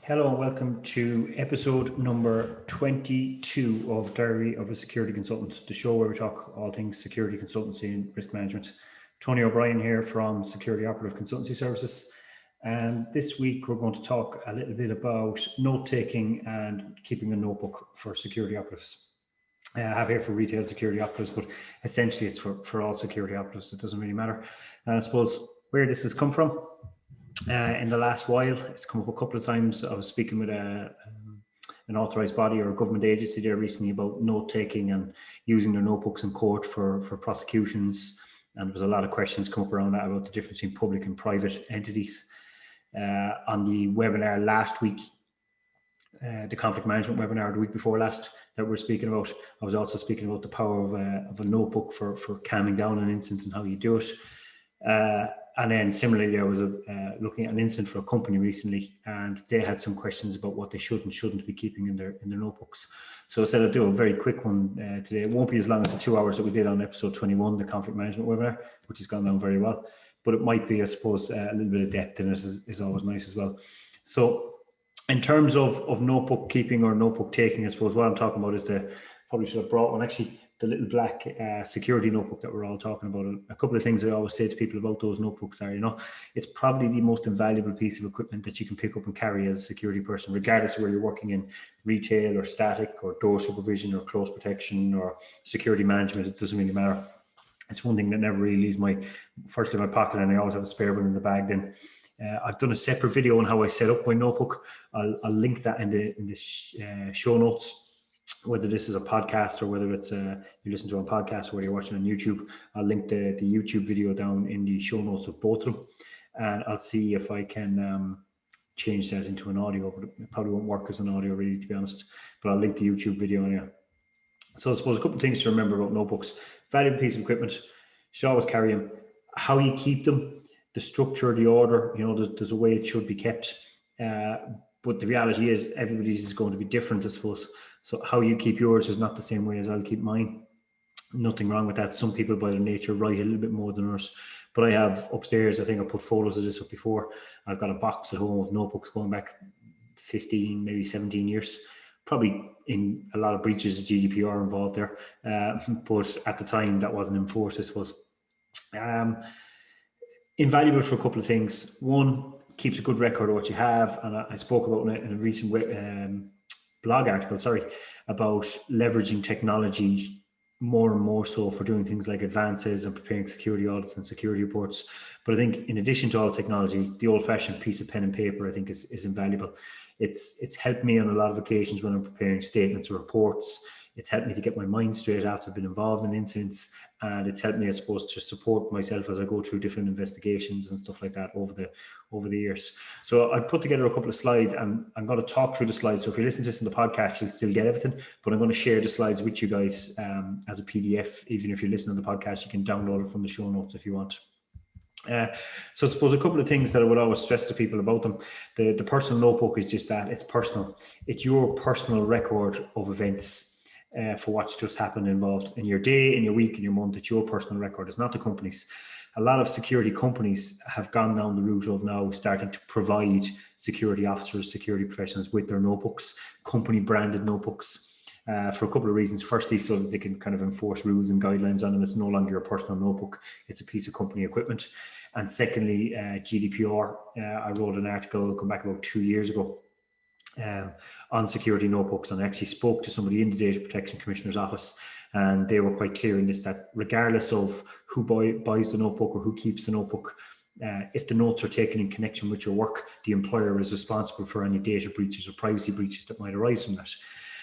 Hello and welcome to episode number 22 of Diary of a Security Consultant, the show where we talk all things security consultancy and risk management. Tony O'Brien here from Security Operative Consultancy Services. And this week we're going to talk a little bit about note-taking and keeping a notebook for security operatives. I have here for retail security operatives, but essentially it's for all security operatives. It doesn't really matter. And I suppose where this has come from, in the last while, it's come up a couple of times. I was speaking with an authorised body or a government agency there recently about note-taking and using their notebooks in court for prosecutions. And there was a lot of questions come up around that about the difference between public and private entities. On the webinar last week, the conflict management webinar the week before last that we're speaking about, I was also speaking about the power of a notebook for calming down an incident and how you do it. And then similarly, I was looking at an incident for a company recently, and they had some questions about what they should and shouldn't be keeping in their notebooks. So I said I'd do a very quick one today. It won't be as long as the 2 hours that we did on episode 21, the conflict management webinar, which has gone down very well. But it might be, I suppose, a little bit of depth in it is always nice as well. So in terms of notebook keeping or notebook taking, I suppose what I'm talking about is probably should have brought one actually. The little black security notebook that we're all talking about. A couple of things I always say to people about those notebooks are, it's probably the most invaluable piece of equipment that you can pick up and carry as a security person, regardless of where you're working in retail or static or door supervision or close protection or security management. It doesn't really matter. It's one thing that never really leaves my pocket, and I always have a spare one in the bag then. I've done a separate video on how I set up my notebook. I'll link that in the show notes. Whether this is a podcast or whether it's you listen to a podcast or whether you're watching on YouTube, I'll link the YouTube video down in the show notes of both of them, and I'll see if I can change that into an audio, but it probably won't work as an audio really, to be honest, but I'll link the YouTube video anyway. So I suppose a couple of things to remember about notebooks. Valuable piece of equipment, you should always carry them. How you keep them, the structure, the order, there's a way it should be kept, but the reality is everybody's is going to be different, I suppose. So how you keep yours is not the same way as I'll keep mine. Nothing wrong with that. Some people by their nature write a little bit more than others. But I have upstairs, I think I put photos of this up before. I've got a box at home of notebooks going back 15, maybe 17 years. Probably in a lot of breaches of GDPR involved there. But at the time that wasn't enforced, I suppose. Invaluable for a couple of things. One, keeps a good record of what you have. And I spoke about it in a recent blog article, about leveraging technology more and more so for doing things like advances and preparing security audits and security reports. But I think in addition to all technology, the old-fashioned piece of pen and paper, I think, is invaluable. It's helped me on a lot of occasions when I'm preparing statements or reports. It's helped me to get my mind straight after I've been involved in incidents, and it's helped me, I suppose, to support myself as I go through different investigations and stuff like that over the years. So I put together a couple of slides, and I'm going to talk through the slides. So if you listen to this in the podcast, you'll still get everything, but I'm going to share the slides with you guys as a PDF. Even if you listen to the podcast, you can download it from the show notes if you want. So I suppose a couple of things that I would always stress to people about them. The personal notebook is just that. It's personal. It's your personal record of events. For what's just happened involved in your day, in your week, in your month. It's your personal record. It's not the company's. A lot of security companies have gone down the route of now starting to provide security officers, security professionals with their notebooks, company branded notebooks, for a couple of reasons. Firstly, so that they can kind of enforce rules and guidelines on them. It's no longer your personal notebook. It's a piece of company equipment. And secondly, GDPR. I wrote an article come back about 2 years ago on security notebooks, and I actually spoke to somebody in the Data Protection Commissioner's office, and they were quite clear in this, that regardless of who buys the notebook or who keeps the notebook, if the notes are taken in connection with your work, the employer is responsible for any data breaches or privacy breaches that might arise from that.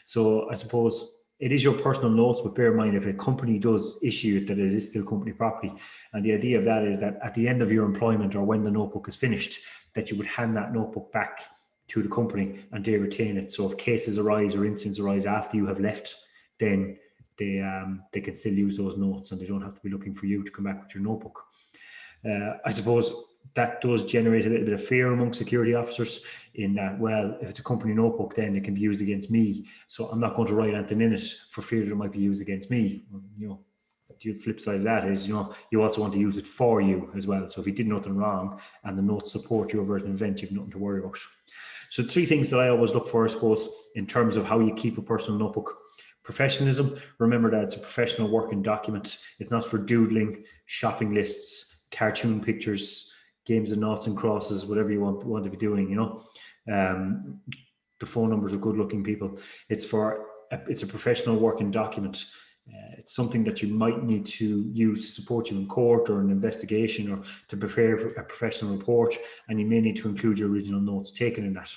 So I suppose it is your personal notes, but bear in mind, if a company does issue it, that it is still company property. And the idea of that is that at the end of your employment, or when the notebook is finished, that you would hand that notebook back to the company and they retain it. So if cases arise or incidents arise after you have left, then they can still use those notes, and they don't have to be looking for you to come back with your notebook. I suppose that does generate a little bit of fear among security officers in that, well, if it's a company notebook, then it can be used against me. So I'm not going to write anything in it for fear that it might be used against me. The flip side of that is, you also want to use it for you as well. So if you did nothing wrong and the notes support your version of event, you've nothing to worry about. So 3 things that I always look for, I suppose, in terms of how you keep a personal notebook. Professionalism. Remember that it's a professional working document. It's not for doodling, shopping lists, cartoon pictures, games of noughts and crosses, whatever you want to be doing, the phone numbers of good-looking people. It's a professional working document. It's something that you might need to use to support you in court or an investigation or to prepare a professional report, and you may need to include your original notes taken in that.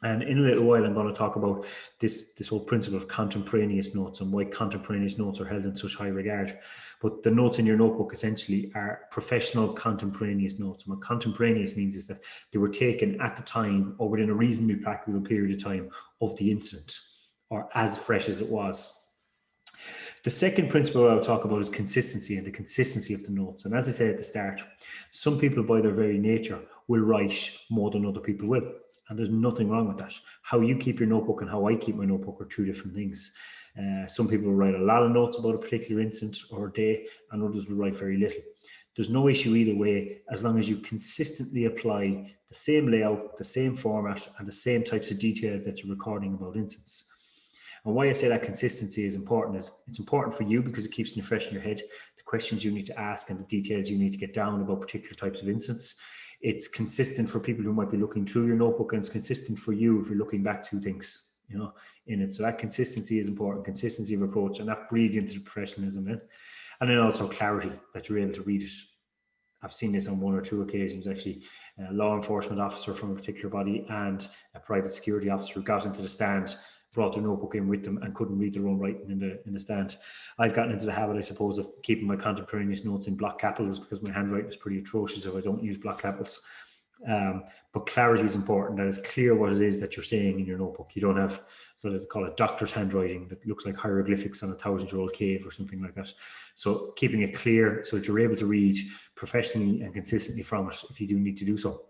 And in a little while, I'm going to talk about this whole principle of contemporaneous notes and why contemporaneous notes are held in such high regard. But the notes in your notebook essentially are professional contemporaneous notes. And what contemporaneous means is that they were taken at the time or within a reasonably practical period of time of the incident, or as fresh as it was. The second principle I'll talk about is consistency and the consistency of the notes. And as I said at the start, some people by their very nature will write more than other people will. And there's nothing wrong with that. How you keep your notebook and how I keep my notebook are 2 different things. Some people will write a lot of notes about a particular incident or day, and others will write very little. There's no issue either way, as long as you consistently apply the same layout, the same format, and the same types of details that you're recording about incidents. And why I say that consistency is important is it's important for you because it keeps it fresh in your head, the questions you need to ask and the details you need to get down about particular types of incidents. It's consistent for people who might be looking through your notebook, and it's consistent for you if you're looking back to things, in it. So that consistency is important, consistency of approach, and that breeds into the professionalism. And then also clarity, that you're able to read it. I've seen this on 1 or 2 occasions, actually. A law enforcement officer from a particular body and a private security officer who got into the stand, brought their notebook in with them and couldn't read their own writing in the stand. I've gotten into the habit, I suppose, of keeping my contemporaneous notes in block capitals because my handwriting is pretty atrocious if I don't use block capitals. But clarity is important, that it's clear what it is that you're saying in your notebook. You don't have, so they call it doctor's handwriting that looks like hieroglyphics on a 1,000-year-old cave or something like that. So keeping it clear so that you're able to read professionally and consistently from it if you do need to do so.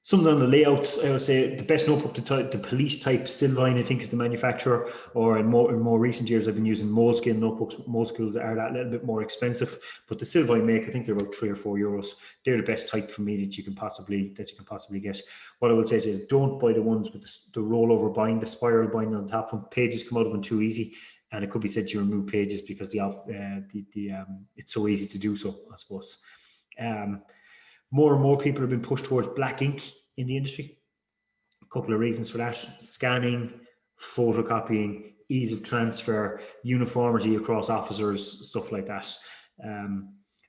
Some of the layouts, I would say the best notebook to type, the police type Silvine, I think, is the manufacturer, or in more recent years, I've been using Moleskine notebooks. Moleskines are that little bit more expensive, but the Silvine make, I think they're about €3 or €4. They're the best type for me that you can possibly get. What I would say is don't buy the ones with the rollover bind, the spiral bind on the top. When pages come out of them too easy, and it could be said to remove pages because it's so easy to do so, I suppose. More and more people have been pushed towards black ink in the industry. A couple of reasons for that: scanning, photocopying, ease of transfer, uniformity across officers, stuff like that.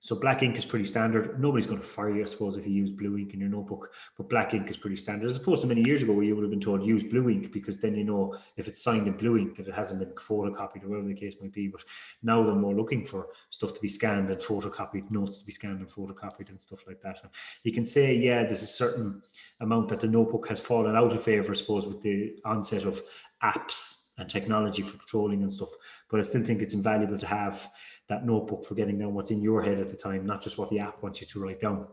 So black ink is pretty standard. Nobody's going to fire you, I suppose, if you use blue ink in your notebook, but black ink is pretty standard, as opposed to many years ago where you would have been told use blue ink because then you know if it's signed in blue ink that it hasn't been photocopied or whatever the case might be. But now they're more looking for stuff to be scanned and photocopied, notes to be scanned and photocopied and stuff like that. And you can say, yeah, there's a certain amount that the notebook has fallen out of favor, I suppose, with the onset of apps and technology for patrolling and stuff, but I still think it's invaluable to have that notebook for getting down what's in your head at the time, not just what the app wants you to write down.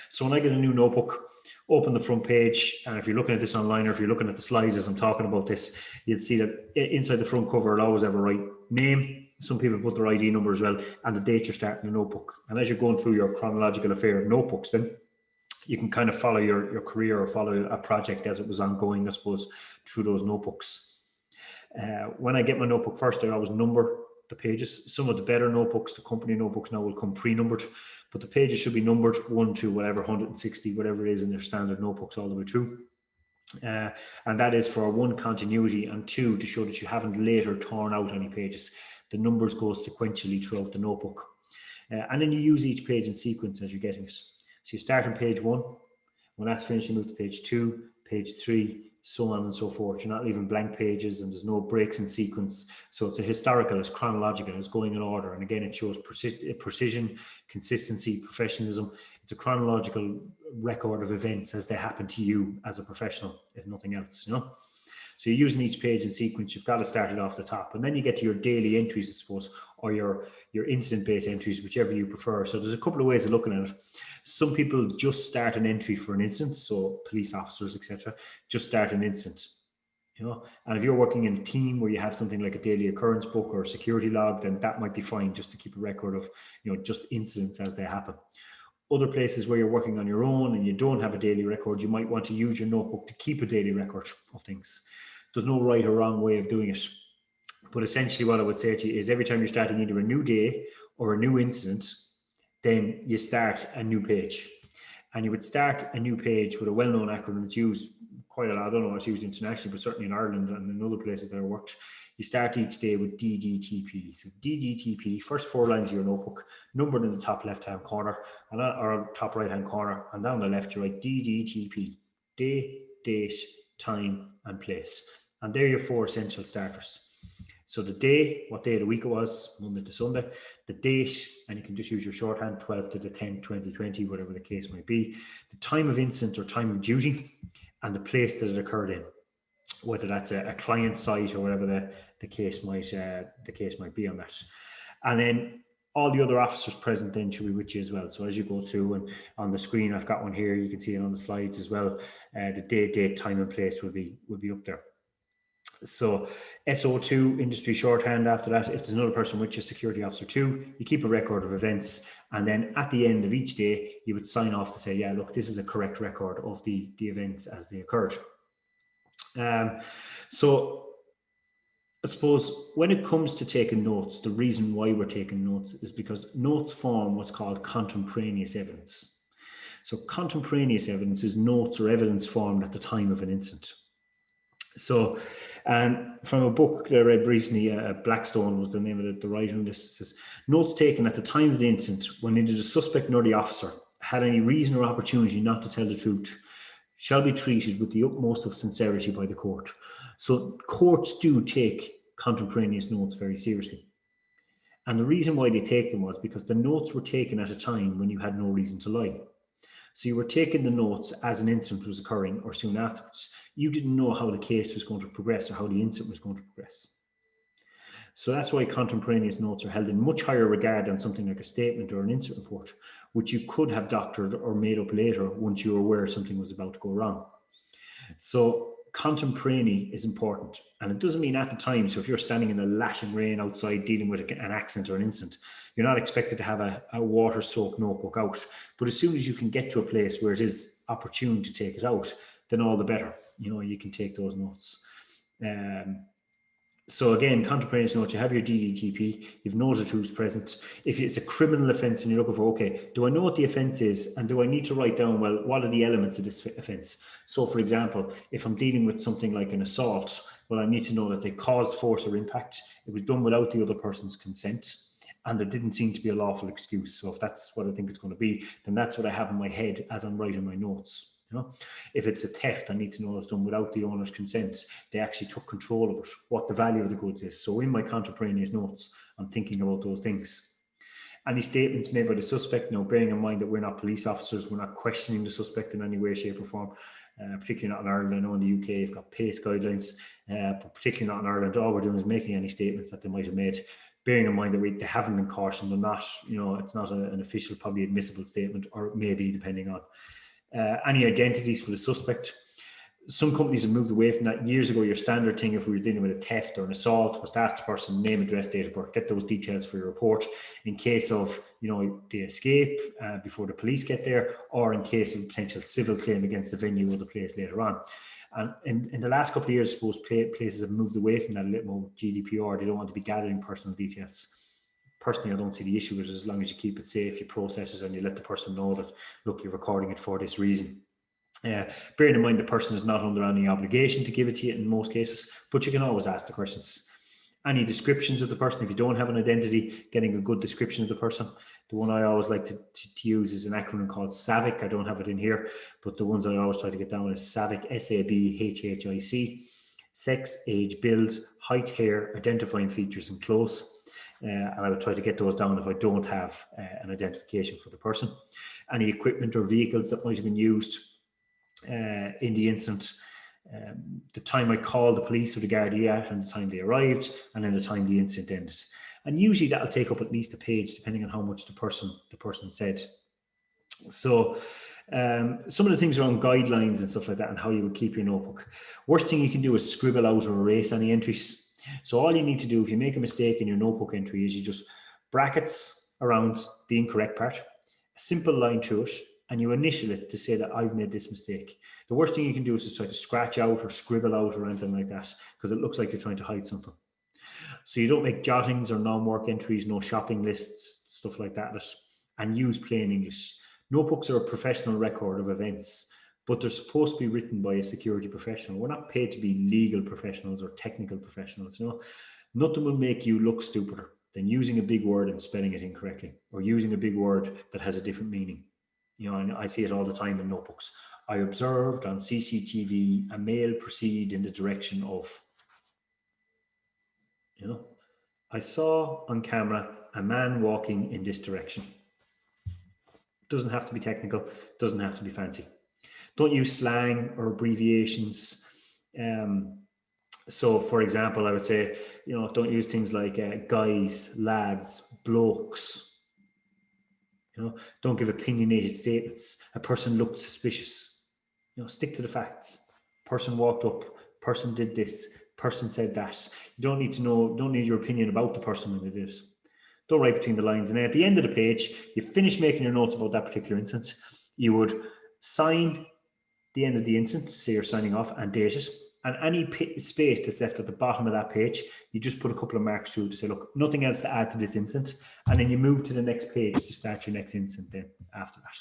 So when I get a new notebook, open the front page, and if you're looking at this online or if you're looking at the slides as I'm talking about this, you'll see that inside the front cover it'll always have a right name. Some people put their ID number as well, and the date you're starting your notebook. And as you're going through your chronological affair of notebooks, then you can kind of follow your career or follow a project as it was ongoing, I suppose, through those notebooks. When I get my notebook first, I always number the pages. Some of the better notebooks, the company notebooks now will come pre-numbered, but the pages should be numbered 1 to whatever, 160, whatever it is in their standard notebooks all the way through. And that is for 1, continuity, and 2, to show that you haven't later torn out any pages. The numbers go sequentially throughout the notebook. And then you use each page in sequence as you're getting it. So you start on page 1. When that's finished, you move to page 2, page 3, so on and so forth. You're not leaving blank pages, and there's no breaks in sequence. So it's a historical, it's chronological, it's going in order. And again, it shows precision, consistency, professionalism. It's a chronological record of events as they happen to you as a professional, if nothing else, So you're using each page in sequence. You've got to start it off the top, and then you get to your daily entries, I suppose, or your incident-based entries, whichever you prefer. So there's a couple of ways of looking at it. Some people just start an entry for an incident, so police officers, etc., just start an incident, And if you're working in a team where you have something like a daily occurrence book or a security log, then that might be fine just to keep a record of, just incidents as they happen. Other places where you're working on your own and you don't have a daily record, you might want to use your notebook to keep a daily record of things. There's no right or wrong way of doing it. But essentially what I would say to you is every time you're starting either a new day or a new incident, then you start a new page. And you would start a new page with a well-known acronym that's used quite a lot. I don't know what's used internationally, but certainly in Ireland and in other places that I worked. You start each day with DDTP. So DDTP, first 4 lines of your notebook, numbered in the top left-hand corner, or top right-hand corner, and down the left you write DDTP, day, date, time, and place. And they're your 4 essential starters. So the day, what day of the week it was, Monday to Sunday, the date, and you can just use your shorthand, 12th to the 10th, 2020, whatever the case might be, the time of incident or time of duty, and the place that it occurred in, whether that's a client site or whatever the case might be on that. And then all the other officers present then should be with you as well. So as you go through, and on the screen I've got one here, you can see it on the slides as well. The date, time, and place will be up there. So SO2, industry shorthand. After that, if there's another person with you, security officer 2, you keep a record of events, and then at the end of each day you would sign off to say, yeah, look, this is a correct record of the events as they occurred. So I suppose when it comes to taking notes, the reason why we're taking notes is because notes form what's called contemporaneous evidence. So contemporaneous evidence is notes or evidence formed at the time of an incident. So, and from a book that I read recently, Blackstone was the name of the writer on this, says, notes taken at the time of the incident when neither the suspect nor the officer had any reason or opportunity not to tell the truth shall be treated with the utmost of sincerity by the court. So courts do take contemporaneous notes very seriously. And the reason why they take them was because the notes were taken at a time when you had no reason to lie. So you were taking the notes as an incident was occurring or soon afterwards. You didn't know how the case was going to progress or how the incident was going to progress. So that's why contemporaneous notes are held in much higher regard than something like a statement or an incident report, which you could have doctored or made up later once you were aware something was about to go wrong. So contemporaneous is important, and it doesn't mean at the time. So if you're standing in the lashing rain outside dealing with an accident or an incident, you're not expected to have a water-soaked notebook out. But as soon as you can get to a place where it is opportune to take it out, then all the better. You know, you can take those notes. So again, contemporaneous notes, you have your DDTP, you've noted who's present. If it's a criminal offence and you're looking for, okay, do I know what the offence is? And do I need to write down, well, what are the elements of this offence? So for example, if I'm dealing with something like an assault, well, I need to know that they caused force or impact. It was done without the other person's consent, and there didn't seem to be a lawful excuse. So if that's what I think it's going to be, then that's what I have in my head as I'm writing my notes. You know, if it's a theft, I need to know it's done without the owner's consent. They actually took control of it, what the value of the goods is. So in my contemporaneous notes, I'm thinking about those things. Any statements made by the suspect, now bearing in mind that we're not police officers, we're not questioning the suspect in any way, shape or form, particularly not in Ireland. I know in the UK you've got PACE guidelines, but particularly not in Ireland. All we're doing is making any statements that they might have made, bearing in mind that they haven't been cautioned. They're not, you know, it's not an official, probably admissible statement, or maybe depending on any identities for the suspect. Some companies have moved away from that. Years ago, your standard thing, if we were dealing with a theft or an assault, was to ask the person name, address, date of birth, get those details for your report in case of, you know, they escape before the police get there, or in case of a potential civil claim against the venue or the place later on. And in the last couple of years, I suppose places have moved away from that a little more with GDPR. They don't want to be gathering personal details. Personally, I don't see the issue with it as long as you keep it safe, you process it, and you let the person know that, look, you're recording it for this reason. Bearing in mind the person is not under any obligation to give it to you in most cases, but you can always ask the questions. Any descriptions of the person, if you don't have an identity, getting a good description of the person. The one I always like to use is an acronym called SAVIC. I don't have it in here, but the ones I always try to get down is SAVIC, SABHHIC, sex, age, build, height, hair, identifying features, and clothes. And I would try to get those down if I don't have an identification for the person. Any equipment or vehicles that might have been used in the incident, the time I called the police or the Gardaí and the time they arrived, and then the time the incident ended. And usually that'll take up at least a page, depending on how much the person said. So some of the things around guidelines and stuff like that and how you would keep your notebook. Worst thing you can do is scribble out or erase any entries. So all you need to do if you make a mistake in your notebook entry is you just brackets around the incorrect part, simple line through it, and you initial it to say that I've made this mistake. The worst thing you can do is to try to scratch out or scribble out or anything like that, because it looks like you're trying to hide something. So you don't make jottings or non-work entries, no shopping lists, stuff like that, and use plain English. Notebooks are a professional record of events, but they're supposed to be written by a security professional. We're not paid to be legal professionals or technical professionals. Nothing will make you look stupider than using a big word and spelling it incorrectly, or using a big word that has a different meaning. And I see it all the time in notebooks. I observed on CCTV a male proceed in the direction of, I saw on camera a man walking in this direction. Doesn't have to be technical, doesn't have to be fancy. Don't use slang or abbreviations. So, for example, I would say, don't use things like guys, lads, blokes. Don't give opinionated statements. A person looked suspicious. Stick to the facts. Person walked up. Person did this. Person said that. You don't need your opinion about the person when they did it. Don't write between the lines. And then at the end of the page, you finish making your notes about that particular instance. You would sign the end of the instance to say you're signing off and date it. And any space that's left at the bottom of that page, you just put a couple of marks through to say, look, nothing else to add to this instance. And then you move to the next page to start your next instance then after that.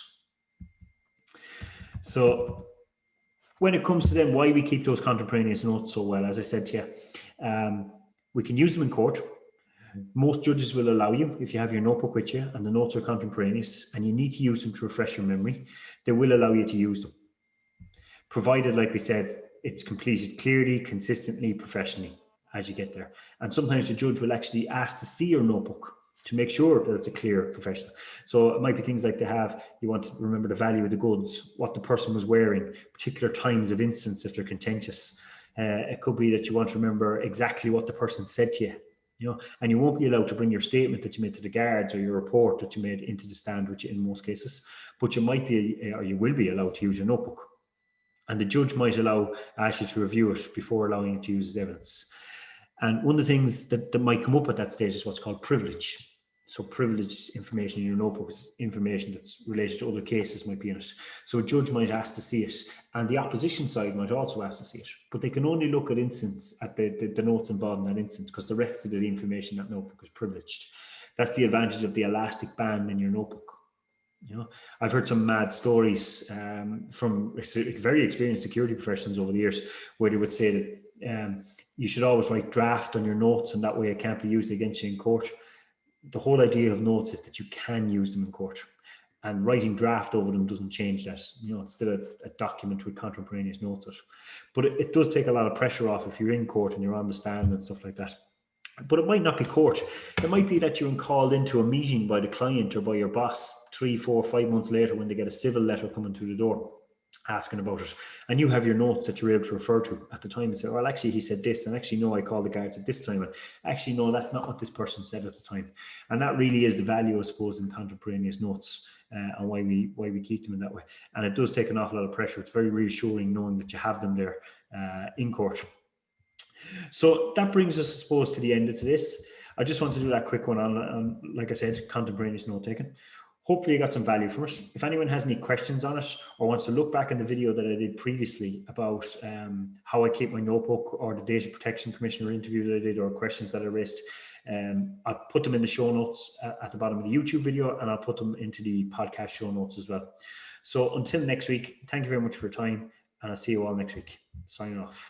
So when it comes to then why we keep those contemporaneous notes so well, as I said to you, we can use them in court. Most judges will allow you, if you have your notebook with you and the notes are contemporaneous and you need to use them to refresh your memory, they will allow you to use them. Provided, like we said, it's completed clearly, consistently, professionally as you get there. And sometimes the judge will actually ask to see your notebook to make sure that it's a clear professional. So it might be things like you want to remember the value of the goods, what the person was wearing, particular times of instance if they're contentious. It could be that you want to remember exactly what the person said to you, and you won't be allowed to bring your statement that you made to the guards or your report that you made into the stand, which in most cases, but you might be, or you will be allowed to use your notebook. And the judge might ask you to review it before allowing you to use as evidence. And one of the things that might come up at that stage is what's called privilege. So privileged information in your notebook is information that's related to other cases might be in it. So a judge might ask to see it, and the opposition side might also ask to see it. But they can only look at the notes involved in that instance, because the rest of the information in that notebook is privileged. That's the advantage of the elastic band in your notebook. I've heard some mad stories from very experienced security professionals over the years, where they would say that you should always write draft on your notes, and that way it can't be used against you in court. The whole idea of notes is that you can use them in court, and writing draft over them doesn't change that. It's still a document with contemporaneous notes in it. But it does take a lot of pressure off if you're in court and you're on the stand and stuff like that. But it might not be court. It might be that you're called into a meeting by the client or by your boss 3, 4, 5 months later when they get a civil letter coming through the door asking about it. And you have your notes that you're able to refer to at the time and say, well, actually, he said this. And actually, no, I called the guards at this time. And actually, no, that's not what this person said at the time. And that really is the value, I suppose, in contemporaneous notes and why we keep them in that way. And it does take an awful lot of pressure. It's very reassuring knowing that you have them there in court. So that brings us, I suppose, to the end of this. I just want to do that quick one on, like I said, contemporaneous note taking. Hopefully you got some value from it. If anyone has any questions on it or wants to look back in the video that I did previously about how I keep my notebook, or the Data Protection Commissioner interview that I did, or questions that I raised, I'll put them in the show notes at the bottom of the YouTube video, and I'll put them into the podcast show notes as well. So until next week, thank you very much for your time, and I'll see you all next week. Signing off.